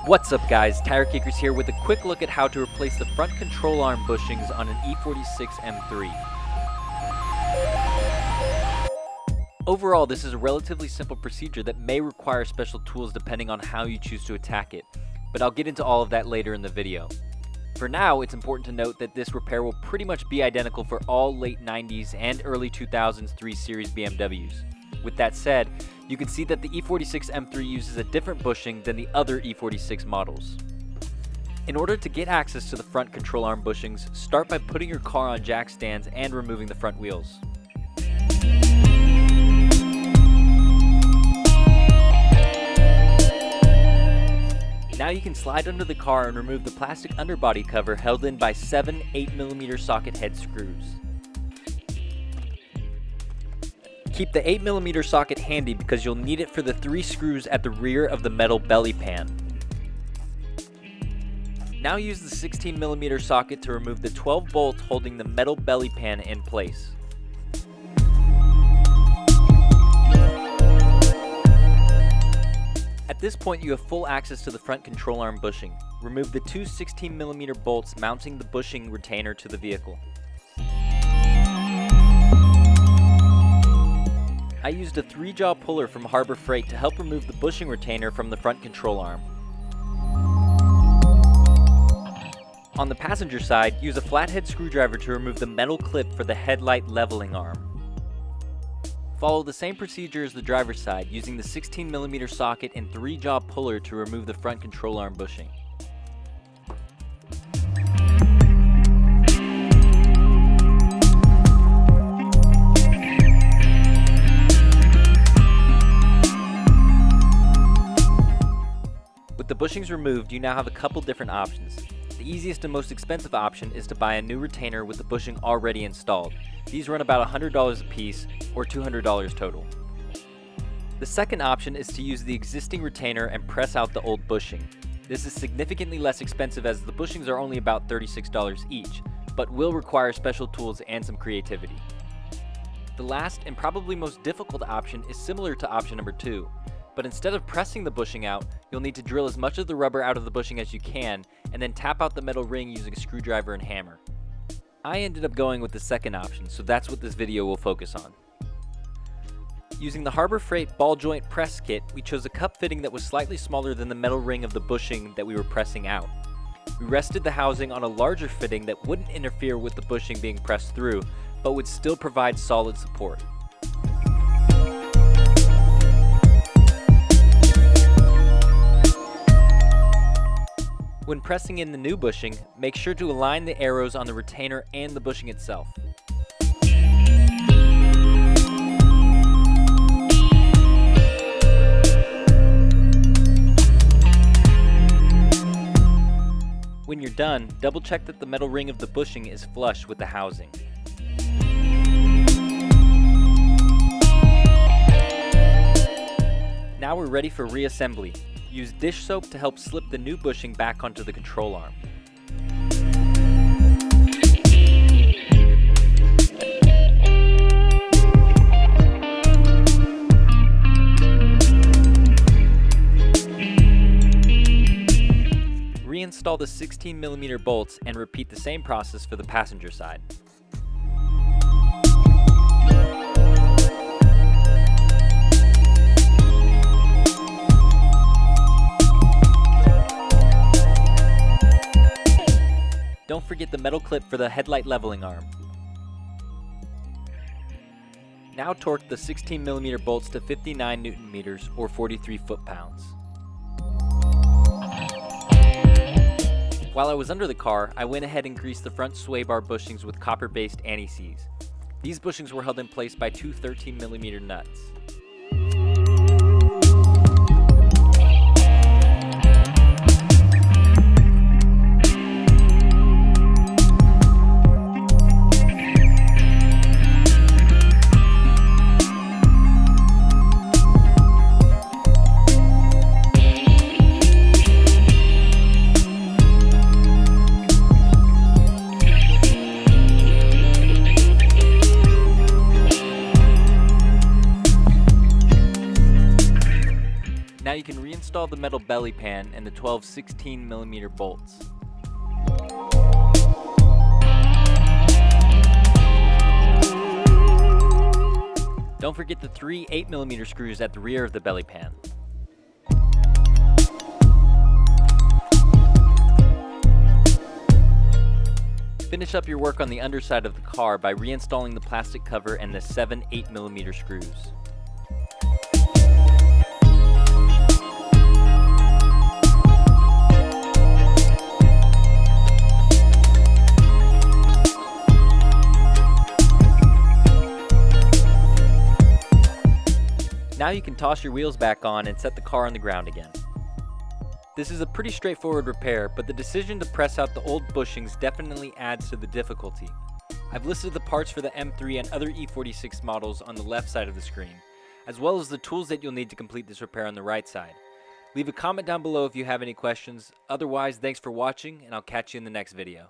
What's up guys, Tire Kickers here with a quick look at how to replace the front control arm bushings on an E46 M3. Overall, this is a relatively simple procedure that may require special tools depending on how you choose to attack it, but I'll get into all of that later in the video. For now, it's important to note that this repair will pretty much be identical for all late 90s and early 2000s 3 Series BMWs. With that said, you can see that the E46 M3 uses a different bushing than the other E46 models. In order to get access to the front control arm bushings, start by putting your car on jack stands and removing the front wheels. Now you can slide under the car and remove the plastic underbody cover held in by 7 8mm socket head screws. Keep the 8mm socket handy because you'll need it for the 3 screws at the rear of the metal belly pan. Now use the 16mm socket to remove the 12 bolts holding the metal belly pan in place. At this point you have full access to the front control arm bushing. Remove the 2 16mm bolts mounting the bushing retainer to the vehicle. I used a 3-jaw puller from Harbor Freight to help remove the bushing retainer from the front control arm. On the passenger side, use a flathead screwdriver to remove the metal clip for the headlight leveling arm. Follow the same procedure as the driver's side, using the 16mm socket and 3-jaw puller to remove the front control arm bushing. With the bushings removed, you now have a couple different options. The easiest and most expensive option is to buy a new retainer with the bushing already installed. These run about $100 a piece, or $200 total. The second option is to use the existing retainer and press out the old bushing. This is significantly less expensive as the bushings are only about $36 each, but will require special tools and some creativity. The last and probably most difficult option is similar to option number 2. But instead of pressing the bushing out, you'll need to drill as much of the rubber out of the bushing as you can, and then tap out the metal ring using a screwdriver and hammer. I ended up going with the second option, so that's what this video will focus on. Using the Harbor Freight ball joint press kit, we chose a cup fitting that was slightly smaller than the metal ring of the bushing that we were pressing out. We rested the housing on a larger fitting that wouldn't interfere with the bushing being pressed through, but would still provide solid support. When pressing in the new bushing, make sure to align the arrows on the retainer and the bushing itself. When you're done, double check that the metal ring of the bushing is flush with the housing. Now we're ready for reassembly. Use dish soap to help slip the new bushing back onto the control arm. Reinstall the 16mm bolts and repeat the same process for the passenger side. Don't forget the metal clip for the headlight leveling arm. Now torque the 16mm bolts to 59 Nm or 43 foot-pounds. While I was under the car, I went ahead and greased the front sway bar bushings with copper-based anti-seize. These bushings were held in place by 2 13mm nuts. Now you can reinstall the metal belly pan and the 12 16mm bolts. Don't forget the 3 8mm screws at the rear of the belly pan. Finish up your work on the underside of the car by reinstalling the plastic cover and the 7 8mm screws. Now you can toss your wheels back on and set the car on the ground again. This is a pretty straightforward repair, but the decision to press out the old bushings definitely adds to the difficulty. I've listed the parts for the M3 and other E46 models on the left side of the screen, as well as the tools that you'll need to complete this repair on the right side. Leave a comment down below if you have any questions. Otherwise, thanks for watching, and I'll catch you in the next video.